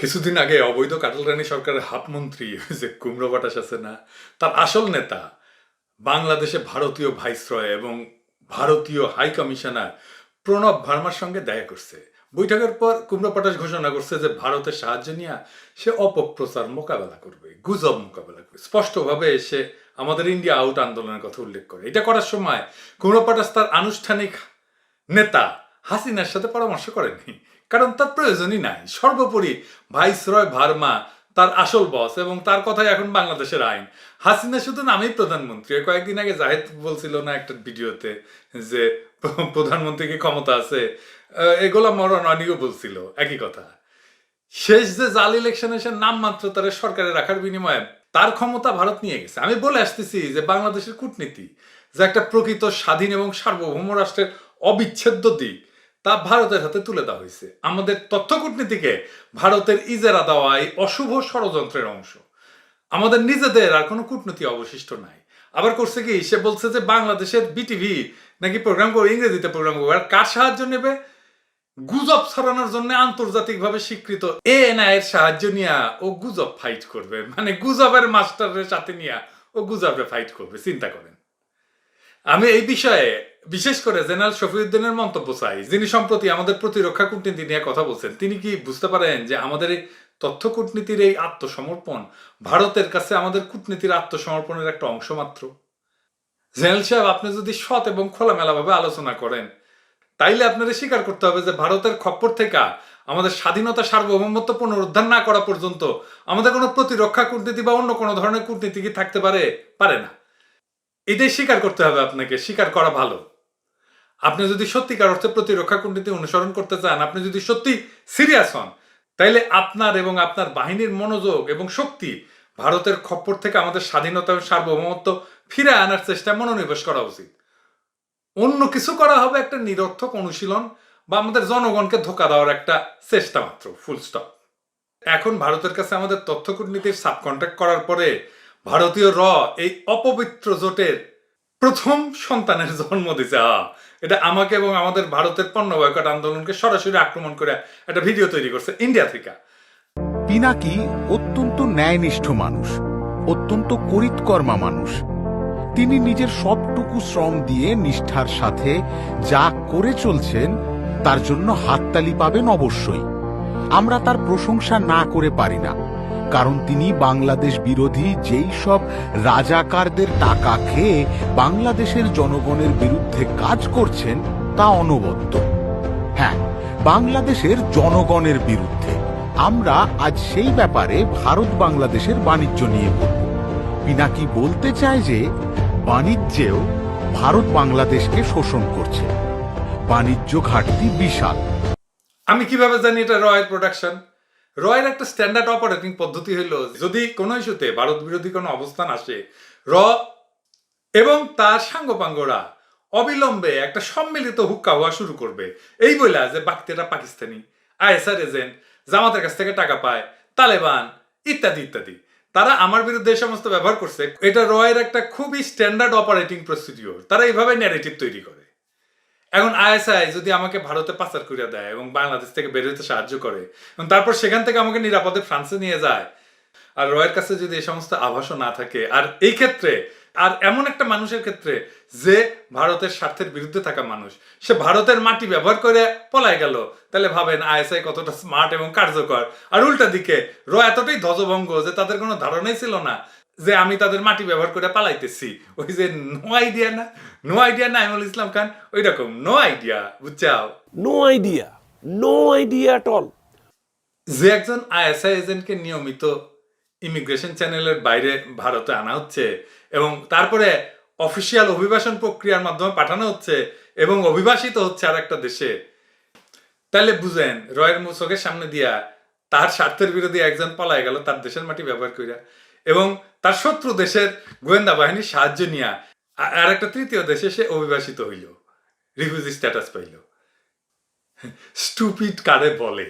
কিছুদিন আগে অবৈধ কাটালরানী সরকারের হাতমন্ত্রী যে কুমড়ো বাটাস আছে না, তার আসল নেতা বাংলাদেশে ভারতীয় ভাইসরয় এবং ভারতীয় হাই কমিশনার প্রণব ভার্মার সঙ্গে দেখা করছে। বৈঠকের পর কুমড়ো বাটাস ঘোষণা করছে যে ভারতের সাহায্য নিয়ে সে অপপ্রচার মোকাবেলা করবে, গুজব মোকাবেলা করবে। স্পষ্টভাবে সে আমাদের ইন্ডিয়া আউট আন্দোলনের কথা উল্লেখ করে। এটা করার সময় কুমড়ো বাটাস তার আনুষ্ঠানিক নেতা হাসিনার সাথে পরামর্শ করেননি, কারণ তার প্রয়োজনই নাই। সর্বোপরি ভাইসরয় ভার্মা তার আসল বস এবং তার কথাই এখন বাংলাদেশের আইন। হাসিনা শুধু নামেই প্রধানমন্ত্রী। কয়েকদিন আগে জাহেদ বলছিল না একটা ভিডিওতে যে প্রধানমন্ত্রীকে ক্ষমতা আছে, এগুলা মরণ অনিও বলছিল একই কথা। শেষ যে জাল ইলেকশনে সে নাম মাত্র তার সরকারে রাখার বিনিময়ে তার ক্ষমতা ভারত নিয়ে গেছে। আমি বলে আসতেছি যে বাংলাদেশের কূটনীতি যে একটা প্রকৃত স্বাধীন এবং সার্বভৌম রাষ্ট্রের অবিচ্ছেদ্য দিক, তা ভারতের হাতে তুলে দেওয়া হয়েছে। আমাদের তথ্য কূটনীতিকে ভারতের ইজারা দেওয়াই অশুভ ষড়যন্ত্রের অংশ। আমাদের নিজেদের আর কোনো কূটনীতি অবশিষ্ট নাই। আবার করছে কি, সে বলছে যে বাংলাদেশের বিটিভি নাকি প্রোগ্রাম করবে, ইংরেজিতে প্রোগ্রাম করবে। আর কার সাহায্য নেবে? গুজব ছড়ানোর জন্য আন্তর্জাতিকভাবে স্বীকৃত এএনআই এর সাহায্য নিয়ে ও গুজব ফাইট করবে। মানে গুজবের মাস্টারের সাথে নিয়ে ও গুজবে ফাইট করবে। চিন্তা করেন। আমি এই বিষয়ে বিশেষ করে জেনারেল শফিউদ্দিনের মন্তব্য চাই, যিনি সম্প্রতি আমাদের প্রতিরক্ষা কূটনীতি নিয়ে কথা বলছেন। তিনি কি বুঝতে পারেন যে আমাদের এই তথ্য কূটনীতির এই আত্মসমর্পণ ভারতের কাছে আমাদের কূটনীতির আত্মসমর্পণের একটা অংশ মাত্র? জেনারেল সাহেব, আপনি যদি সৎ এবং খোলামেলাভাবে আলোচনা করেন, তাইলে আপনাদের স্বীকার করতে হবে যে ভারতের খপ্পর থেকে আমাদের স্বাধীনতা সার্বভৌমত্ব পুনরুদ্ধার না করা পর্যন্ত আমাদের কোনো প্রতিরক্ষা কূটনীতি বা অন্য কোনো ধরনের কূটনীতি কি থাকতে পারে না। এটাই স্বীকার করতে হবে আপনাকে, স্বীকার করা ভালো। আপনি যদি সত্যিকার অর্থে প্রতিরক্ষা কূটনীতি অনুসরণ করতে চান, আপনি যদি সত্যি সিরিয়াস হন, তাইলে আপনার এবং আপনার বাহিনীর মনোযোগ এবং শক্তি ভারতের খপ্পর থেকে আমাদের স্বাধীনতা এবং সার্বভৌমত্ব ফিরে আনার চেষ্টায় মনোনিবেশ করা উচিত। অন্য কিছু করা হবে একটা নিরর্থক অনুশীলন বা আমাদের জনগণকে ধোকা দেওয়ার একটা চেষ্টা মাত্র, ফুল স্টপ। এখন ভারতের কাছে আমাদের তথ্য কূটনীতির সাবকন্ট্রাক্ট করার পরে ভারতীয় এই অপবিত্র জোটের প্রথম সন্তানের জন্ম দিছে। এটা আমাকে এবং আমাদের ভারতের পণ্য বয়কট আন্দোলনকে সরাসরি আক্রমণ করে একটা ভিডিও তৈরি করছে ইন্ডিয়া থেকে। পিনাকি অত্যন্ত ন্যায়নিষ্ঠ মানুষ, অত্যন্ত করিতকর্মা মানুষ। তিনি নিজের সবটুকু শ্রম দিয়ে নিষ্ঠার সাথে যা করে চলছেন তার জন্য হাততালি পাবেন অবশ্যই। আমরা তার প্রশংসা না করে পারি না, কারণ তিনি বাংলাদেশ বিরোধী যেই সব রাজাকারদের টাকা খেয়ে বাংলাদেশের জনগণের বিরুদ্ধে কাজ করছেন তা অনবদ্য। হ্যাঁ, বাংলাদেশের জনগণের বিরুদ্ধে। আমরা আজ সেই ব্যাপারে ভারত বাংলাদেশের বাণিজ্য নিয়ে বলব। পিনাকি বলতে চায় যে বাণিজ্যেও ভারত বাংলাদেশকে শোষণ করছে। বাণিজ্য ঘাটতি বিশাল। আমি কিভাবে জানি এটা রয়ের প্রোডাকশন? রয়ের একটা স্ট্যান্ডার্ড অপারেটিং পদ্ধতি হইল, যদি কোনো ইস্যুতে ভারত বিরোধী কোনো অবস্থান আসে, এবং তার সাঙ্গপাঙ্গরা অবিলম্বে একটা সম্মিলিত হুক্কা হওয়া শুরু করবে। এই বইলা যে বাকিটা পাকিস্তানি, আইএসআর এজেন্ট, জামাতের কাছ থেকে টাকা পায়, তালেবান ইত্যাদি ইত্যাদি, তারা আমার বিরুদ্ধে এই সমস্ত ব্যবহার করছে। এটা রয়ের একটা খুবই স্ট্যান্ডার্ড অপারেটিং প্রসিডিওর। তারা এইভাবে ন্যারেটিভ তৈরি করে। এখন আইএসআই যদি আমাকে ভারতে পাচার করে দেয় এবং বাংলাদেশ থেকে বের হতে সাহায্য করে এবং তারপর সেখান থেকে আমাকে নিরাপদে ফ্রান্সে নিয়ে যায়, আর রয়ের কাছে যদি এই সমস্ত আভাসও না থাকে, আর এই ক্ষেত্রে আর এমন একটা মানুষের ক্ষেত্রে যে ভারতের স্বার্থের বিরুদ্ধে থাকা মানুষ, সে ভারতের মাটি ব্যবহার করে পলায় গেল, তাহলে ভাবেন আইএসআই কতটা স্মার্ট এবং কার্যকর। আর উল্টা দিকে এতটাই ধ্বজভঙ্গ যে তাদের কোনো ধারণাই ছিল না যে আমি তাদের মাটি ব্যবহার করে পালাইতেছি। ওই যে নো আইডিয়া না নাইমুল ইসলাম খান, ওই রকম নো আইডিয়া, বুঝছাও? No idea at all. যে একজন আইএসআই এজেন্টকে নিয়মিত ইমিগ্রেশন চ্যানেলের বাইরে ভারতে আনা হচ্ছে এবং তারপরে অফিসিয়াল অভিবাসন প্রক্রিয়ার মাধ্যমে পাঠানো হচ্ছে এবং অভিবাসিত হচ্ছে আর একটা দেশে, তাহলে বুঝেন রয়ের চোখের সামনে দিয়া তার স্বার্থের বিরোধী একজন পলায় গেল তার দেশের মাটি ব্যবহার করিয়া, এবং তার শত্রু দেশের গোয়েন্দা বাহিনীর সাহায্য নিয়া আর একটা তৃতীয় দেশে সে অভিবাসিত হইল, রিফিউজি স্ট্যাটাস পাইল। স্টুপিড কারে বলে?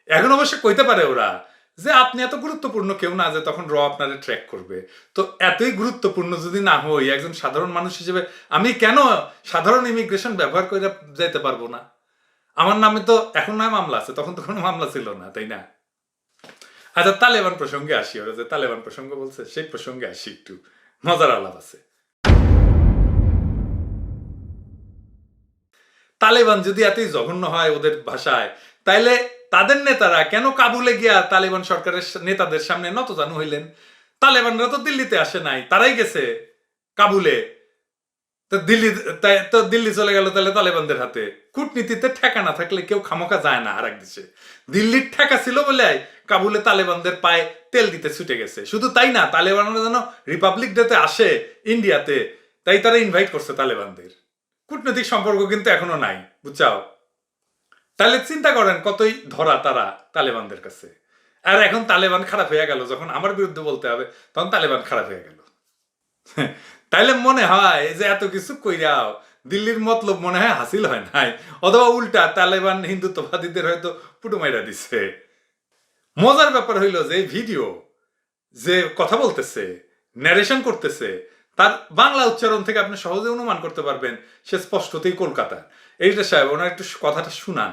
এখন অবশ্য কইতে পারে ওরা যে আপনি এত গুরুত্বপূর্ণ কেউ না যে তখন আপনারে ট্র্যাক করবে। তো এতই গুরুত্বপূর্ণ যদি না হই একজন সাধারণ মানুষ হিসেবে, আমি কেন সাধারণ ইমিগ্রেশন ব্যবহার করে যাইতে পারবো না? আমার নামে তো এখন নয় মামলা আছে, তখন তো কোনো মামলা ছিল না, তাই না? আচ্ছা, তালেবান প্রসঙ্গে আসি। ওরা যে তালেবান প্রসঙ্গ বলছে সেই প্রসঙ্গে আসি, একটু মজার আলাপ আছে। তালেবান যদি এতই জঘন্য হয় ওদের ভাষায়, তাইলে তাদের নেতারা কেন কাবুলে গিয়া তালেবান সরকারের নেতাদের সামনে নতজানু হইলেন? তালেবানরা তো দিল্লিতে আসে নাই, তারাই গেছে কাবুলে। তো দিল্লি চলে গেল তাহলে তালেবানদের হাতে। কূটনীতিতে ঠেকা না থাকলে কেউ খামোকা যায় না আর এক দেশে। দিল্লির ঠেকা ছিল বলে কাবুলে তালেবানদের পায়ে তেল দিতে ছুটে গেছে। শুধু তাই না, তালেবানরা যেন রিপাবলিক ডেতে আসে ইন্ডিয়াতে, তাই তারা ইনভাইট করছে তালেবানদের। কূটনৈতিক সম্পর্ক কিন্তু এখনো নাই, বুঝছাও? তাহলে চিন্তা করেন কতই ধরা তারা তালেবানদের কাছে। আর এখন তালেবান খারাপ হয়ে গেল, যখন আমার বিরুদ্ধে বলতে হবে তখন তালেবান খারাপ হয়ে গেল। তাইলে মনে হয় যে এত কিছু কইরাও দিল্লির মতলব মনে হয় হাসিল হয় নাই, অথবা উল্টা তালেবান হিন্দুত্ববাদীদের হয়তো পুটু মাইরা দিছে। মজার ব্যাপার হইল যে ভিডিও যে কথা বলতেছে, ন্যারেশন করতেছে, তার বাংলা উচ্চারণ থেকে আপনি সহজে অনুমান করতে পারবেন সে স্পষ্টতই কলকাতার। এইটা সাহেব, ওনার একটু কথাটা শুনান।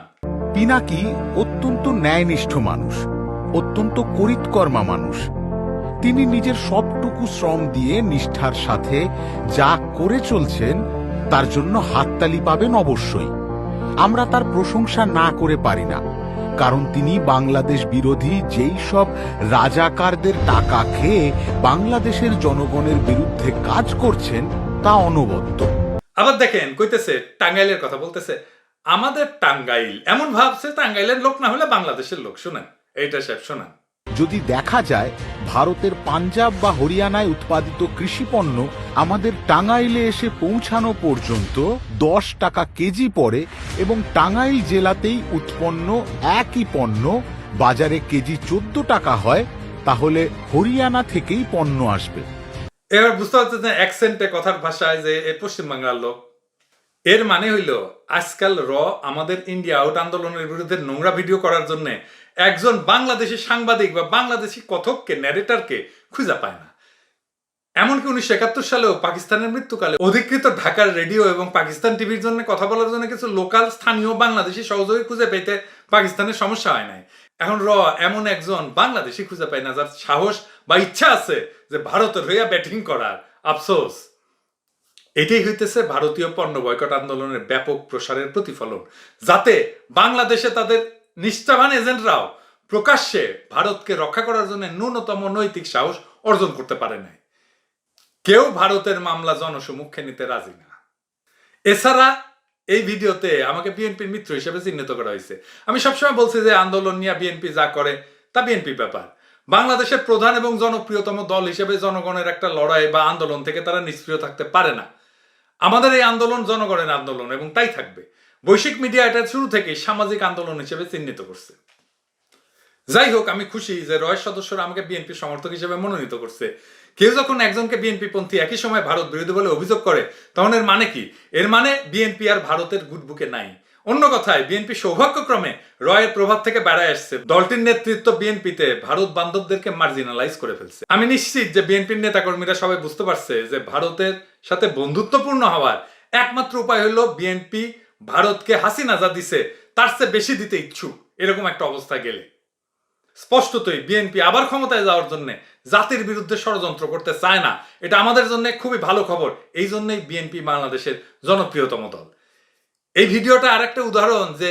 পিনাকি অত্যন্ত ন্যায়নিষ্ঠ মানুষ, অত্যন্ত করিতকর্মা মানুষ। তিনি নিজের সবটুকু শ্রম দিয়ে নিষ্ঠার সাথে যা করে চলছেন তার জন্য হাততালি পাবেন অবশ্যই। আমরা তার প্রশংসা না করে পারি না, কারণ তিনি বাংলাদেশ বিরোধী যেই সব রাজাকারদের টাকা খেয়ে বাংলাদেশের জনগণের বিরুদ্ধে কাজ করছেন তা অনবদ্য। আবার দেখেন কইতেছে টাঙ্গাইলের কথা বলতেছে, আমাদের টাঙ্গাইল, এমন ভাবছে টাঙ্গাইলের লোক না হলে বাংলাদেশের লোক। শোনেন এইটা সাহেব, শোনান। যদি দেখা যায় ভারতের পাঞ্জাব বা হরিয়ানায় উৎপাদিত কৃষিপণ্য আমাদের টাঙ্গাইলে এসে পৌঁছানো পর্যন্ত 10 টাকা কেজি পড়ে, এবং টাঙ্গাইল জেলাতেই উৎপন্ন একই পণ্য বাজারে কেজি 14 টাকা হয়, তাহলে হরিয়ানা থেকেই পণ্য আসবে। এবার বুঝতে পারছেন যে অ্যাকসেন্টে, কথার ভাষায়, যে পশ্চিমবাংলার লোক। এর মানে হইল আজকাল আমাদের ইন্ডিয়া আউট আন্দোলনের বিরুদ্ধে নোংরা ভিডিও করার জন্য একজন বাংলাদেশি সাংবাদিক বা বাংলাদেশি কথককে, ন্যারেটরকে খুঁজে পায় না। এমনকি 1971 সালেও পাকিস্তানের মৃত্যুকালে অধিকৃত ঢাকার রেডিও এবং পাকিস্তান টিভির জন্য কথা বলার জন্য কিছু লোকাল স্থানীয় বাংলাদেশি সহযোগী খুঁজে পেতে পাকিস্তানের সমস্যা হয় নাই। এখন এমন একজন বাংলাদেশি খুঁজে পায় না যার সাহস বা ইচ্ছা আছে যে ভারতের হইয়া ব্যাটিং করার। আফসোস, এটাই হইতেছে ভারতীয় পণ্য বয়কট আন্দোলনের ব্যাপক প্রসারের প্রতিফলন, যাতে বাংলাদেশে তাদের নিষ্ঠাবান এজেন্টরাও প্রকাশ্যে ভারতকে রক্ষা করার জন্য ন্যূনতম নৈতিক সাহস অর্জন করতে পারে নাই। কেউ ভারতের মামলা জনসমক্ষে নিতে রাজি না। এছাড়া এই ভিডিওতে আমাকে বিএনপির মিত্র হিসেবে চিহ্নিত করা হয়েছে। আমি সবসময় বলছি যে আন্দোলন নিয়ে বিএনপি যা করে তা বিএনপি ব্যাপার। বাংলাদেশের প্রধান এবং জনপ্রিয়তম দল হিসেবে জনগণের একটা লড়াই বা আন্দোলন থেকে তারা নিষ্ক্রিয় থাকতে পারে না। আমাদের এই আন্দোলন জনগণের আন্দোলন এবং তাই থাকবে। বৈশ্বিক মিডিয়া এটা শুরু থেকেই সামাজিক আন্দোলন হিসেবে চিহ্নিত করছে। যাই হোক, আমি খুশি যে রয়ের সদস্যরা আমাকে বিএনপি সমর্থক হিসেবে মনোনীত করছে। কেউ যখন একজনকে বিএনপি পন্থী একই সময় ভারত বিরোধী বলে অভিযোগ করে, তখন এর মানে কি? এর মানে বিএনপি আর ভারতের গুডবুকে নাই। অন্য কথায়, বিএনপি সৌভাগ্যক্রমে রয়ের প্রভাব থেকে বেড়ায় আসছে। দলটির নেতৃত্ব বিএনপিতে ভারত বান্ধবদেরকে মার্জিনালাইজ করে ফেলছে। আমি নিশ্চিত যে বিএনপির নেতাকর্মীরা সবাই বুঝতে পারছে যে ভারতের সাথে বন্ধুত্বপূর্ণ হওয়ার একমাত্র উপায় হলো বিএনপি ভারতকে হাসিনা যা দিছে তার চেয়ে বেশি দিতে ইচ্ছুক। এরকম একটা অবস্থায় গেলে স্পষ্টতই বিএনপি আবার ক্ষমতায় যাওয়ার জন্য জাতির বিরুদ্ধে ষড়যন্ত্র করতে চায় না। এটা আমাদের জন্য খুবই ভালো খবর। এই জন্যই বিএনপি বাংলাদেশের জনপ্রিয়তম দল। এই ভিডিওটা আরেকটা উদাহরণ যে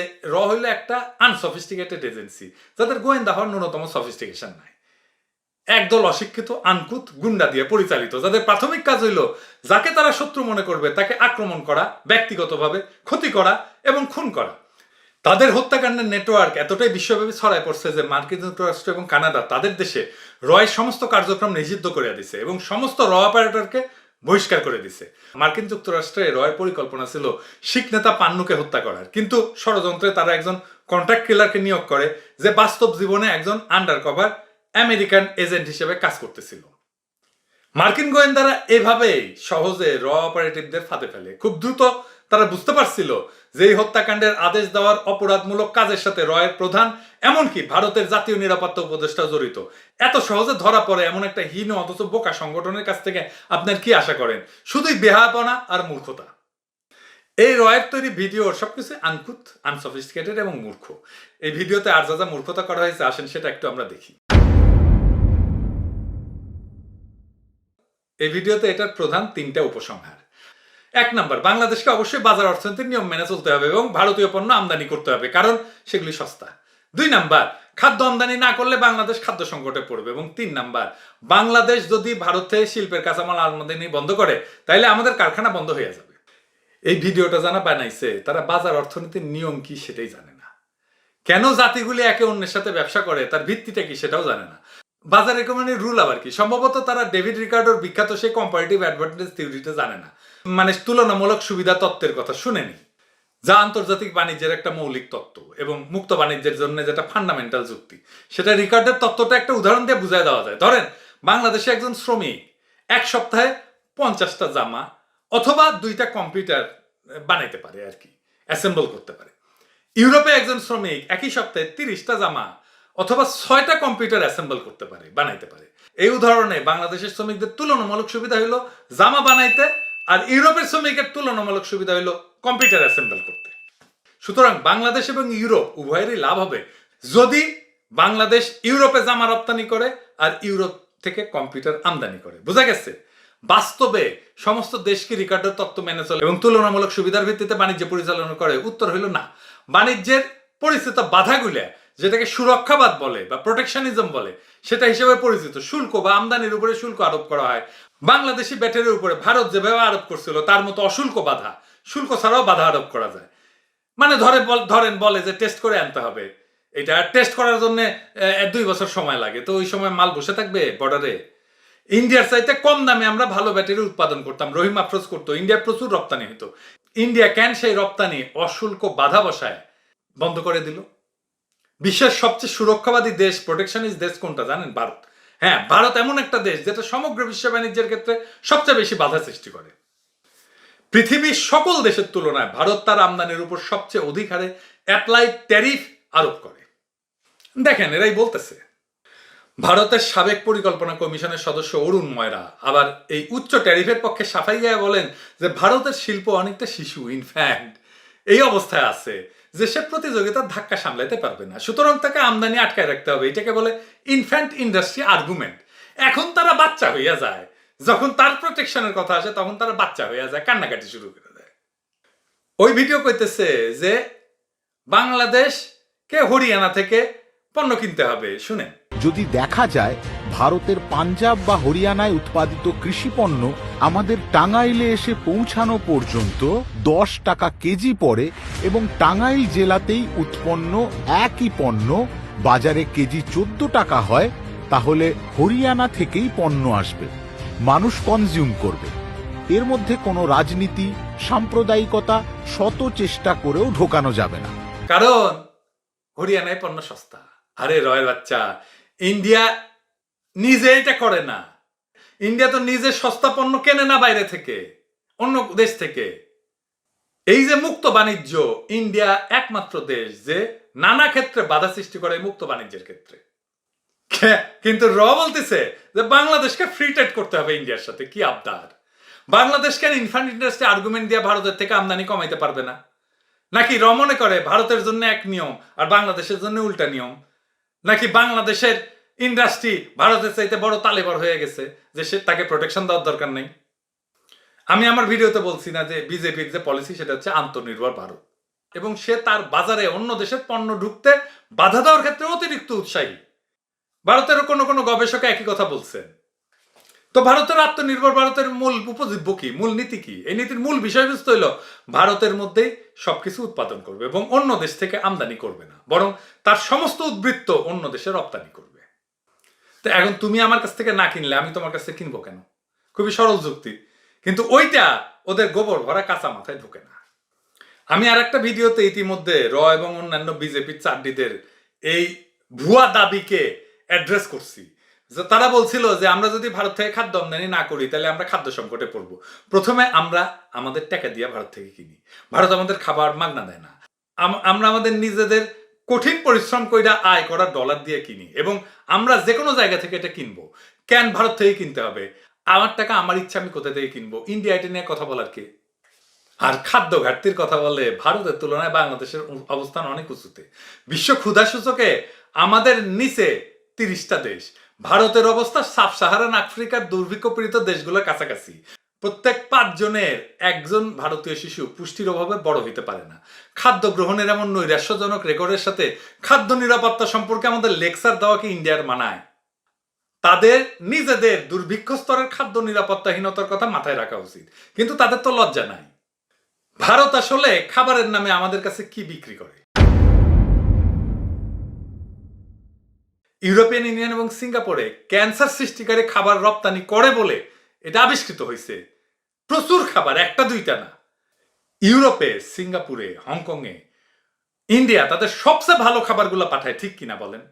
হইল একটা আনসফিস্টিকেটেড এজেন্সি, যাদের গোয়েন্দা হওয়ার ন্যূনতম সফিস্টিকেশন নাই। একদল অশিক্ষিত আনকুত গুন্ডা দিয়ে পরিচালিত, যাদের প্রাথমিক কাজ হইল যাকে তারা শত্রু মনে করবে তাকে আক্রমণ করা, ব্যক্তিগতভাবে ক্ষতি করা এবং খুন করা। তাদের হত্যাকাণ্ডের নেটওয়ার্ক এতটাই বিশ্বব্যাপী ছড়ায় পড়ছে যে মার্কিন যুক্তরাষ্ট্র এবং কানাডা তাদের দেশে রয়ের সমস্ত কার্যক্রম নিষিদ্ধ করে দিছে এবং সমস্ত অপারেটরকে বহিষ্কার করে দিছে। মার্কিন যুক্তরাষ্ট্রে রয়ের পরিকল্পনা ছিল শিখ নেতা পান্নুকে হত্যা করার, কিন্তু ষড়যন্ত্রে তারা একজন কন্ট্রাক্ট কিলারকে নিয়োগ করে যে বাস্তব জীবনে একজন আন্ডারকভার আমেরিকান এজেন্ট হিসেবে কাজ করতেছিল। মার্কিন গোয়েন্দারা এভাবেই সহজে অপারেটিভদের ফাঁদে ফেলে। খুব দ্রুত তারা বুঝতে পারছিল যে এই হত্যাকাণ্ডের আদেশ দেওয়ার অপরাধমূলক কাজের সাথে রয়ের প্রধান, এমনকি ভারতের জাতীয় নিরাপত্তা উপদেষ্টা জড়িত। এত সহজে ধরা পড়ে এমন একটা হীন অথচ বোকা সংগঠনের কাছ থেকে আপনার কি আশা করেন? শুধুই বেহায়াপনা আর মূর্খতা। এই রয়ের তৈরি ভিডিওর সবকিছু আনকুত, আনসফিস্টিকেটেড এবং মূর্খ। এই ভিডিওতে আর যা যা মূর্খতা করা হয়েছে আসেন সেটা একটু আমরা দেখি। এই ভিডিওতে এটার প্রধান 3টা উপসংহার। 1 নাম্বার, বাংলাদেশকে অবশ্যই বাজার অর্থনীতির নিয়ম মেনে চলতে হবে এবং ভারতীয় পণ্য আমদানি করতে হবে, কারণ সেগুলি সস্তা। 2 নাম্বার, খাদ্য আমদানি না করলে বাংলাদেশ খাদ্য সংকটে পড়বে। এবং 3 নাম্বার, বাংলাদেশ যদি ভারতে শিল্পের কাঁচামাল আমদানি বন্ধ করে তাহলে আমাদের কারখানা বন্ধ হয়ে যাবে। এই ভিডিওটা যারা বানাইছে তারা বাজার অর্থনীতির নিয়ম কি সেটাই জানে না, কেন জাতিগুলি একে অন্যের সাথে ব্যবসা করে তার ভিত্তিটা কি সেটাও জানে না, বাজার ইকোনমির রুল আবার কি। সম্ভবত তারা ডেভিড রিকার্ডোর বিখ্যাত সেই কম্পারেটিভ অ্যাডভান্টেজ থিওরিটা জানে না, মানে তুলনামূলক সুবিধা তত্ত্বের কথা শুনেনি, যা আন্তর্জাতিক বাণিজ্যের একটা মৌলিক তত্ত্ব এবং মুক্ত বাণিজ্যের জন্য যেটা ফান্ডামেন্টাল যুক্তি। সেটা রিকার্ডের তত্ত্বটা একটা উদাহরণ দিয়ে বুঝায় দেওয়া যায়। ধরেন, বাংলাদেশে একজন শ্রমিক 1 সপ্তাহে 50টা জামা অথবা 2টা কম্পিউটার বানাইতে পারে আর কি, অ্যাসেম্বল করতে পারে। ইউরোপে একজন শ্রমিক একই সপ্তাহে 30টা জামা অথবা 6টা কম্পিউটার অ্যাসেম্বল করতে পারে, বানাইতে পারে। এই উদাহরণে বাংলাদেশের শ্রমিকদের তুলনামূলক সুবিধা হলো জামা বানাইতে, আর ইউরোপের শ্রমিকের তুলনামূলক সুবিধা হলো কম্পিউটার অ্যাসেম্বল করতে। সুতরাং বাংলাদেশ এবং ইউরোপ উভয়েরই লাভ হবে যদি বাংলাদেশ ইউরোপে জামা রপ্তানি করে আর ইউরোপ থেকে কম্পিউটার আমদানি করে। বোঝা গেছে? বাস্তবে সমস্ত দেশকে রিকার্ডোর তত্ত্ব মেনে চলে এবং তুলনামূলক সুবিধার ভিত্তিতে বাণিজ্য পরিচালনা করে? উত্তর হইল না। বাণিজ্যের পরিচিত বাধাগুলা, যেটাকে সুরক্ষাবাদ বলে বা প্রোটেকশনিজম বলে, সেটা হিসেবে পরিচিত শুল্ক বা আমদানির উপরে শুল্ক আরোপ করা হয়। বাংলাদেশি ব্যাটারির উপরে ভারত যেভাবে আরোপ করছিল তার মতো অশুল্ক বাধা, শুল্ক ছাড়াও বাধা আরোপ করা যায়। মানে ধরেন বলে যে টেস্ট করে আনতে হবে, এটা টেস্ট করার জন্য 2 বছর সময় লাগে, তো ওই সময় মাল বসে থাকবে বর্ডারে। ইন্ডিয়ার চাইতে কম দামে আমরা ভালো ব্যাটারি উৎপাদন করতাম, রহিম আফরোজ করতো, ইন্ডিয়ার প্রচুর রপ্তানি হতো। ইন্ডিয়া কেন সেই রপ্তানি অশুল্ক বাধা বসায় বন্ধ করে দিল? বিশ্বের সবচেয়ে সুরক্ষাবাদী দেশ, প্রোটেকশনিস্ট দেশ কোনটা জানেন? ভারত। হ্যাঁ, ভারত এমন একটা দেশ যেটা সমগ্র বিশ্ব বাণিজ্যের ক্ষেত্রে সবচেয়ে বেশি বাধা সৃষ্টি করে। পৃথিবীর সকল দেশের তুলনায় ভারত তার আমদানির উপর সবচেয়ে অধিক হারে অ্যাপ্লাইড ট্যারিফ আরোপ করে। দেখেন, এরাই বলতেছে। ভারতের সাবেক পরিকল্পনা কমিশনের সদস্য অরুণ ময়রা আবার এই উচ্চ ট্যারিফের পক্ষে সাফাই গায়ে বলেন যে ভারতের শিল্প অনেকটা শিশু, ইনফ্যাক্ট এই অবস্থায় আছে যে সে প্রতিযোগিতার ধাক্কা সামলাতে পারবে না, সুতরাং তাকে আমদানি আটকায় রাখতে হবে। এটাকে বলে ইনফ্যান্ট ইন্ডাস্ট্রি আর্গুমেন্ট। এখন তারা বাচ্চা হইয়া যায়, যখন তার প্রোটেকশনের কথা আসে তখন তারা বাচ্চা হইয়া যায়, কান্নাকাটি শুরু করে দেয়। ওই ভিডিও কইতেছে যে বাংলাদেশকে হরিয়ানা থেকে পণ্য কিনতে হবে। শুনেন, যদি দেখা যায় ভারতের পাঞ্জাব বা হরিয়ানায় উৎপাদিত কৃষিপণ্য আমাদের টাঙ্গাইলে এসে পৌঁছানো পর্যন্ত 10 টাকা কেজি পড়ে এবং টাঙ্গাইল জেলাতেই উৎপন্ন একই পণ্য বাজারে কেজি 14 টাকা হয়, তাহলে হরিয়ানা থেকেই পণ্য আসবে, মানুষ কনজিউম করবে। এর মধ্যে কোনো রাজনীতি, সাম্প্রদায়িকতা শত চেষ্টা করেও ঢোকানো যাবে না, কারণ হরিয়ানায় পণ্য সস্তা। আরে রয়ের বাচ্চা, ইন্ডিয়া নিজে এটা করে না। ইন্ডিয়া তো নিজে সস্তা পণ্য কেনে না বাইরে থেকে, অন্য দেশ থেকে। এই যে মুক্ত বাণিজ্য, ইন্ডিয়া একমাত্র দেশ যে নানা ক্ষেত্রে বাধা সৃষ্টি করে মুক্ত বাণিজ্যের ক্ষেত্রে। কিন্তু বলতেছে যে বাংলাদেশকে ফ্রি ট্রেড করতে হবে ইন্ডিয়ার সাথে। কি আবদার! বাংলাদেশ কেন ইনফ্যান্ট ইন্ডাস্ট্রি আর্গুমেন্ট দিয়ে ভারতের থেকে আমদানি কমাইতে পারবে না? নাকি মনে করে ভারতের জন্য এক নিয়ম আর বাংলাদেশের জন্য উল্টা নিয়ম? নাকি বাংলাদেশের ইন্ডাস্ট্রি ভারতের চাইতে বড় তালেবর হয়ে গেছে যে সে তাকে প্রোটেকশন দেওয়ার দরকার নেই? আমি আমার ভিডিওতে বলছি না যে বিজেপির যে পলিসি সেটা হচ্ছে আত্মনির্ভর ভারত, এবং সে তার বাজারে অন্য দেশের পণ্য ঢুকতে বাধা দেওয়ার ক্ষেত্রে অতিরিক্ত উৎসাহী। ভারতেরও কোনো গবেষক একই কথা বলছেন। তো ভারতের আত্মনির্ভর ভারতের মূল উপজীব্য কি, মূল নীতি কি? এই নীতির মূল বিষয়বস্তু হলো ভারতের মধ্যেই সবকিছু উৎপাদন করবে এবং অন্য দেশ থেকে আমদানি করবে না, বরং তার সমস্ত উদ্বৃত্ত অন্য দেশে রপ্তানি করবে। তো এখন তুমি আমার কাছ থেকে না কিনলে আমি তোমার কাছ থেকে কিনবো কেন? খুবই সরল যুক্তি, কিন্তু ওইটা ওদের গোবর ভরা কাঁচা মাথায় ঢোকে না। আমি আর একটা ভিডিওতে ইতিমধ্যে এবং অন্যান্য বিজেপির চাড্ডিদের এই ভুয়া দাবিকে অ্যাড্রেস করছি। যে তারা বলছিল যে আমরা যদি ভারত থেকে খাদ্য আমদানি না করি তাহলে আমরা খাদ্য সংকটে পড়বো। প্রথমে আমরা আমাদের টাকা দিয়ে ভারত থেকে কিনি, ভারত আমাদের খাবার মাগনা দেয় না। আমরা আমাদের নিজেদের কঠিন পরিশ্রম কইরা আয় করা ডলার দিয়ে কিনি, এবং আমরা যে কোনো জায়গা থেকে এটা কিনবো। কেন ভারত থেকে কিনতে হবে? আমার টাকা, আমার ইচ্ছা, আমি কোথা থেকে কিনবো? ইন্ডিয়া এটা নিয়ে কথা বলার কে? আর খাদ্য ঘাটতির কথা বলে ভারতের তুলনায় বাংলাদেশের অবস্থান অনেক উঁচুতে। বিশ্ব ক্ষুধা সূচকে আমাদের নিচে 30টা দেশ, ভারতের অবস্থা সাব সাহারান আফ্রিকার দুর্ভিক্ষপীড়িত দেশগুলোর কাছাকাছি। প্রত্যেক 5 জনের একজন ভারতীয় শিশু পুষ্টির অভাবে বড় হইতে পারে না। খাদ্য গ্রহণের এমন নৈরাশ্যজনক রেকর্ডের সাথে খাদ্য নিরাপত্তা সম্পর্কে আমাদের লেকচার দেওয়াকে ইন্ডিয়ার মানায়? তাদের নিজেদের দুর্ভিক্ষ স্তরের খাদ্য নিরাপত্তাহীনতার কথা মাথায় রাখা উচিত, কিন্তু তাদের তো লজ্জা নাই। ভারত আসলে খাবারের নামে আমাদের কাছে কি বিক্রি করে? ইউরোপিয়ান ইউনিয়ন এবং সিঙ্গাপুরে ক্যান্সার সৃষ্টিকারী খাবার রপ্তানি করে বলে এটা আবিষ্কৃত হয়েছে। প্রচুর খাবার, একটা দুইটা না। ইউরোপে, সিঙ্গাপুরে, হংকংয়ে, ইন্ডিয়া তাদের সবচেয়ে ভালো খাবারগুলো পাঠায়, ঠিক কিনা বলেন?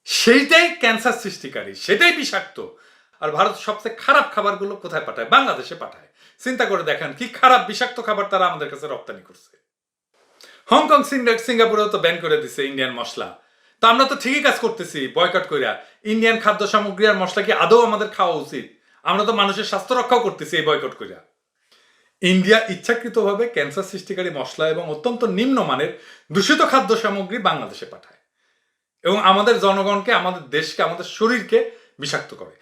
সেইটাই ক্যান্সার সৃষ্টিকারী, সেটাই বিষাক্ত। আর ভারত সবচেয়ে খারাপ খাবারগুলো কোথায় পাঠায়? বাংলাদেশে পাঠায়। চিন্তা করে দেখেন কি খারাপ বিষাক্ত খাবার তারা আমাদের কাছে রপ্তানি করছে। হংকং, সিঙ্গাপুরেও তো ব্যান করে দিছে ইন্ডিয়ান মশলা। তো আমরা তো ঠিকই কাজ করতেছি বয়কট কইরা। ইন্ডিয়ান খাদ্য সামগ্রী আর মশলা কি আদৌ আমাদের খাওয়া উচিত? আমরা তো মানুষের স্বাস্থ্য রক্ষাও করতেছি এই বয়কট কইরা। ইন্ডিয়া ইচ্ছাকৃতভাবে ক্যান্সার সৃষ্টিকারী মশলা এবং অত্যন্ত নিম্নমানের দূষিত খাদ্য সামগ্রী বাংলাদেশে পাঠায় এবং আমাদের জনগণকে, আমাদের দেশকে, আমাদের শরীরকে বিষাক্ত করে।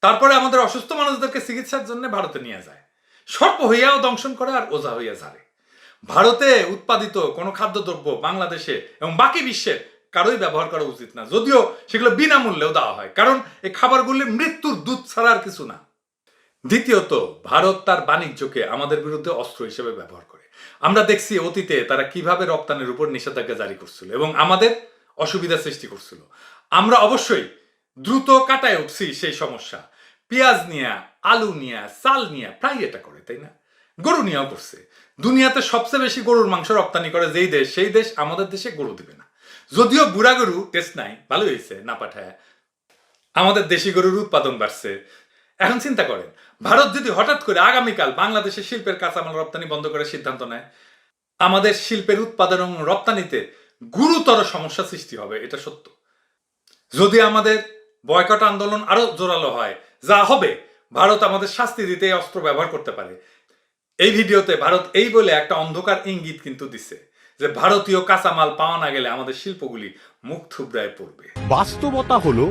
তারপরে আমাদের অসুস্থ মানুষদেরকে চিকিৎসার জন্য ভারতে নিয়ে যায়। সর্প হইয়াও দংশন করে আর ওঝা হইয়া ঝাড়ে। ভারতে উৎপাদিত কোনো খাদ্যদ্রব্য বাংলাদেশে এবং বাকি বিশ্বের কারোই ব্যবহার করা উচিত না, যদিও সেগুলো বিনামূল্যেও দেওয়া হয়, কারণ এই খাবারগুলি মৃত্যুর দুধ ছাড়া আর কিছু না। দ্বিতীয়ত, ভারত তার বাণিজ্যকে আমাদের বিরুদ্ধে অস্ত্র হিসেবে ব্যবহার করে। আমরা দেখছি অতীতে তারা কিভাবে রপ্তানির উপর নিষেধাজ্ঞা জারি করছিল এবং আমাদের অসুবিধা সৃষ্টি করছিল। আমরা অবশ্যই দ্রুত কাটায় উঠছি সেই সমস্যা। পেঁয়াজ নিয়ে, আলু নিয়ে, চাল নিয়ে প্রায় এটা করে, তাই না? গরু নিয়েও করছে। দুনিয়াতে সবচেয়ে বেশি গরুর মাংস রপ্তানি করে যেই দেশ, সেই দেশ আমাদের দেশে গরু দিবে না। যদিও বুড়া গরু টেস্ট নাই, ভালো হয়েছে না পাঠায়। আমাদের দেশি গরুর উৎপাদন বাড়ছে। এখন চিন্তা করেন, ভারত যদি হঠাৎ করে আগামীকাল বাংলাদেশের শিল্পের কাঁচামাল রপ্তানি বন্ধ করার সিদ্ধান্ত নেয়, আমাদের শিল্পের উৎপাদন এবং রপ্তানিতে গুরুতর সমস্যা সৃষ্টি হবে, এটা সত্য। যদি আমাদের বয়কট আন্দোলন আরো জোরালো হয়, যা হবে, ভারত আমাদের শাস্তি দিতে এই অস্ত্র ব্যবহার করতে পারে। এই ভিডিওতে ভারত এই বলে একটা অন্ধকার ইঙ্গিত কিন্তু দিছে যে ভারতীয় কাঁচামাল পাওয়া না গেলে আমাদের শিল্পগুলি মুখ থুবড়ায় পড়বে। বাস্তবতা হলো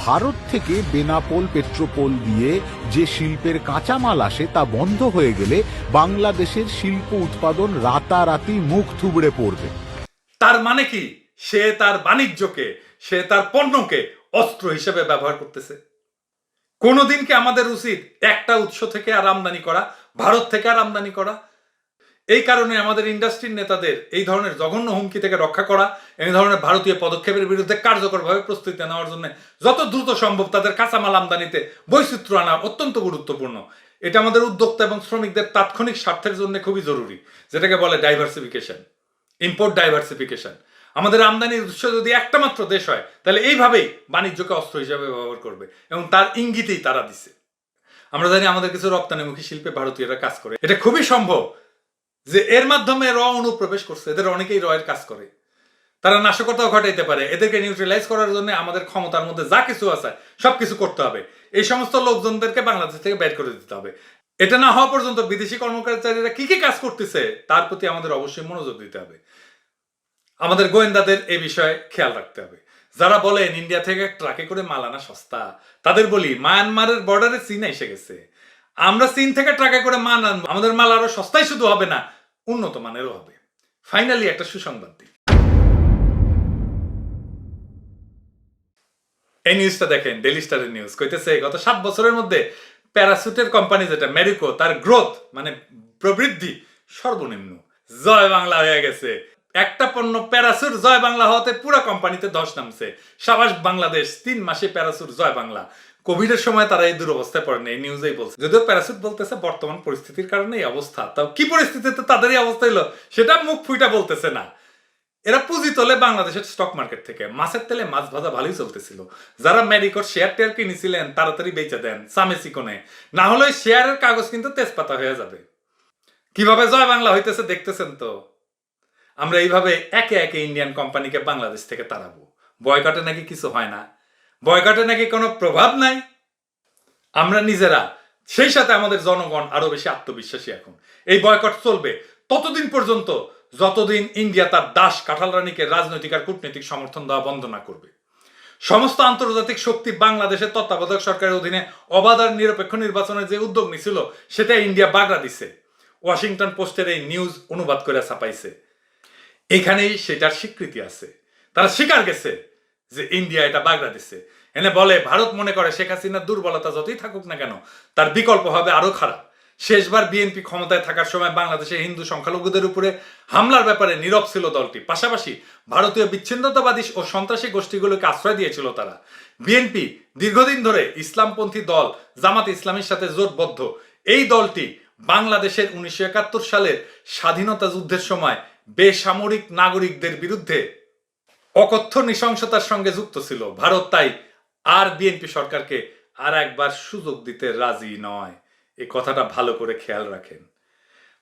ভারত থেকে বেনাপোল পেট্রোপোল দিয়ে যে শিল্পের কাঁচামাল আসে তা বন্ধ হয়ে গেলে বাংলাদেশের শিল্প উৎপাদন রাতারাতি মুখ থুবড়ে পড়বে। তার মানে কি? সে তার বাণিজ্যকে, সে তার পণ্যকে অস্ত্র হিসেবে ব্যবহার করতেছে। কোনোদিন কি আমাদের উচিত একটা উৎস থেকে আর আমদানি করা, ভারত থেকে আর আমদানি করা? এই কারণে আমাদের ইন্ডাস্ট্রির নেতাদের এই ধরনের জঘন্য হুমকি থেকে রক্ষা করা, এই ধরনের ভারতীয় পদক্ষেপের বিরুদ্ধে কার্যকরভাবে প্রস্তুতি নেওয়ার জন্য যত দ্রুত সম্ভব তাদের কাঁচামাল আমদানিতে বৈচিত্র্য আনা অত্যন্ত গুরুত্বপূর্ণ। এটা আমাদের উদ্যোক্তা এবং শ্রমিকদের তাৎক্ষণিক স্বার্থের জন্য খুবই জরুরি, যেটাকে বলে ডাইভার্সিফিকেশন, ইম্পোর্ট ডাইভার্সিফিকেশন। আমাদের আমদানির উৎস যদি একটা মাত্র দেশ হয়, তাহলে এইভাবেই বাণিজ্যকে অস্ত্র হিসাবে ব্যবহার করবে এবং তার ইঙ্গিতেই তারা দিছে। আমরা জানি আমাদের কিছু রপ্তানিমুখী শিল্পে ভারতীয়রা কাজ করে। এটা খুবই সম্ভব যে এর মাধ্যমে অনুপ্রবেশ করছে। এদের অনেকেই এর কাজ করে। তারা নাশকতাও ঘটাইতে পারে। এদেরকে নিউট্রালাইজ করার জন্য আমাদের ক্ষমতার মধ্যে যা কিছু আছে সবকিছু করতে হবে। এই সমস্ত লোকজনদেরকে বাংলাদেশ থেকে বের করে দিতে হবে। এটা না হওয়া পর্যন্ত বিদেশি কর্মচারীরা কি কি কাজ করতেছে তার প্রতি আমাদের অবশ্যই মনোযোগ দিতে হবে। আমাদের গোয়েন্দাদের এই বিষয়ে খেয়াল রাখতে হবে। যারা বলেন ইন্ডিয়া থেকে ট্রাকে করে মাল আনা সস্তা, তাদের বলি মায়ানমারের বর্ডারে চীন এসে গেছে। আমরা চীন থেকে ট্রাকে করে মাল আনবো, আমাদের মাল আরো সস্তাই শুধু হবে না, উন্নত মানেরও হবে। ফাইনালি একটা সুসংবাদ দিই। এই নিউজটা দেখেন, ডেইলি স্টারের নিউজ কইতেছে গত 7 বছরের মধ্যে প্যারাসুটের কোম্পানি যেটা ম্যারিকো, তার গ্রোথ মানে প্রবৃদ্ধি সর্বনিম্ন। জয় বাংলা হয়ে গেছে। একটা পণ্য প্যারাসুট জয় বাংলা হওয়াতে পুরো কোম্পানিতে 10 নামছে। সাবাস বাংলাদেশ, 3 মাসে প্যারাসুট জয় বাংলা। কোভিডের সময় তারা এই দুরবস্থায় পড়েন, এই নিউজেই বলছে। যদিও প্যারাসুট বলতেছে বর্তমান পরিস্থিতির কারণে এই অবস্থা। তাও কি পরিস্থিতিতে তাদেরই অবস্থা হলো সেটা মুখ ফুইটা বলতেছে না। এরা পুঁজি তোলে বাংলাদেশের স্টক মার্কেট থেকে। মাছের তেলে মাছ ভাজা ভালোই চলতেছিল। যারা ম্যারিকোর শেয়ার টেয়ার কিনেছিলেন তাড়াতাড়ি বেচে দেন সামে চিকনে, না হলে শেয়ারের কাগজ কিন্তু তেজপাতা হয়ে যাবে। কিভাবে জয় বাংলা হইতেছে দেখতেছেন তো। আমরা এইভাবে একে একে ইন্ডিয়ান কোম্পানিকে বাংলাদেশ থেকে তাড়াবো। বয়কটে নাকি কিছু হয় না, বয়কটে নাকি কোনো প্রভাব নাই। আমরা নিজেরা, সেই সাথে আমাদের জনগণ আরো বেশি আত্মবিশ্বাসী। এখন এই বয়কট চলবে ততদিন পর্যন্ত যতদিন ইন্ডিয়া তার দাস কাঁঠাল রানীকে রাজনৈতিক আর কূটনৈতিক সমর্থন দেওয়া বন্ধ না করবে। সমস্ত আন্তর্জাতিক শক্তি বাংলাদেশের তত্ত্বাবধায়ক সরকারের অধীনে অবাধ আর নিরপেক্ষ নির্বাচনের যে উদ্যোগ নিছিল সেটা ইন্ডিয়া বাগড়া দিছে। ওয়াশিংটন পোস্টের এই নিউজ অনুবাদ করে ছাপাইছে। এখানেই সেটার স্বীকৃতি আছে। তারা স্বীকার গেছে যে ইন্ডিয়া এটা বাগড়া দিছে। এনে বলে ভারত মনে করে শেখ হাসিনার দুর্বলতা যতই থাকুক না কেন তার বিকল্প হবে আরো খারাপ। শেষবার বিএনপি ক্ষমতায় থাকার সময় বাংলাদেশে হিন্দু সংখ্যালঘুদের উপরে হামলার ব্যাপারে নীরব ছিল দলটি। পাশাপাশি ভারতীয় বিচ্ছিন্নতাবাদী ও সন্ত্রাসী গোষ্ঠীগুলোকে আশ্রয় দিয়েছিল তারা। বিএনপি দীর্ঘদিন ধরে ইসলামপন্থী দল জামাত ইসলামীর সাথে জোটবদ্ধ। এই দলটি বাংলাদেশের 1971 সালের স্বাধীনতা যুদ্ধের সময় বেসামরিক নাগরিকদের বিরুদ্ধে অকথ্য নৃশংসতার সঙ্গে যুক্ত ছিল। ভারত তাই আর বিএনপি সরকারকে আর একবার সুযোগ দিতে রাজি নয়। এই কথাটা ভালো করে খেয়াল রাখেন।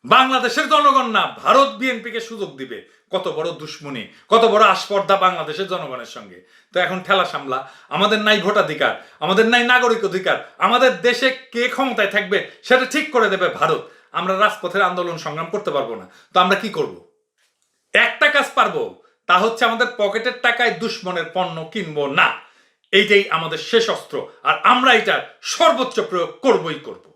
বাংলাদেশের জনগণ না, ভারত বিএনপিকে সুযোগ দিবে। কত বড় দুশ্মনী, কত বড় আস্পর্ধা বাংলাদেশের জনগণের সঙ্গে। তো এখন ঠেলা সামলা। আমাদের নাই ভোটাধিকার, আমাদের নাই নাগরিক অধিকার, আমাদের দেশে কে ক্ষমতায় থাকবে সেটা ঠিক করে দেবে ভারত। আমরা রাজপথের আন্দোলন সংগ্রাম করতে পারবো না। তো আমরা কি করব? একটা কাজ পারবো, তা হচ্ছে আমাদের পকেটের টাকায় দুশ্মনের পণ্য কিনবো না। এইটাই আমাদের শেষ অস্ত্র, আর আমরা এটার সর্বোচ্চ প্রয়োগ করবই করব।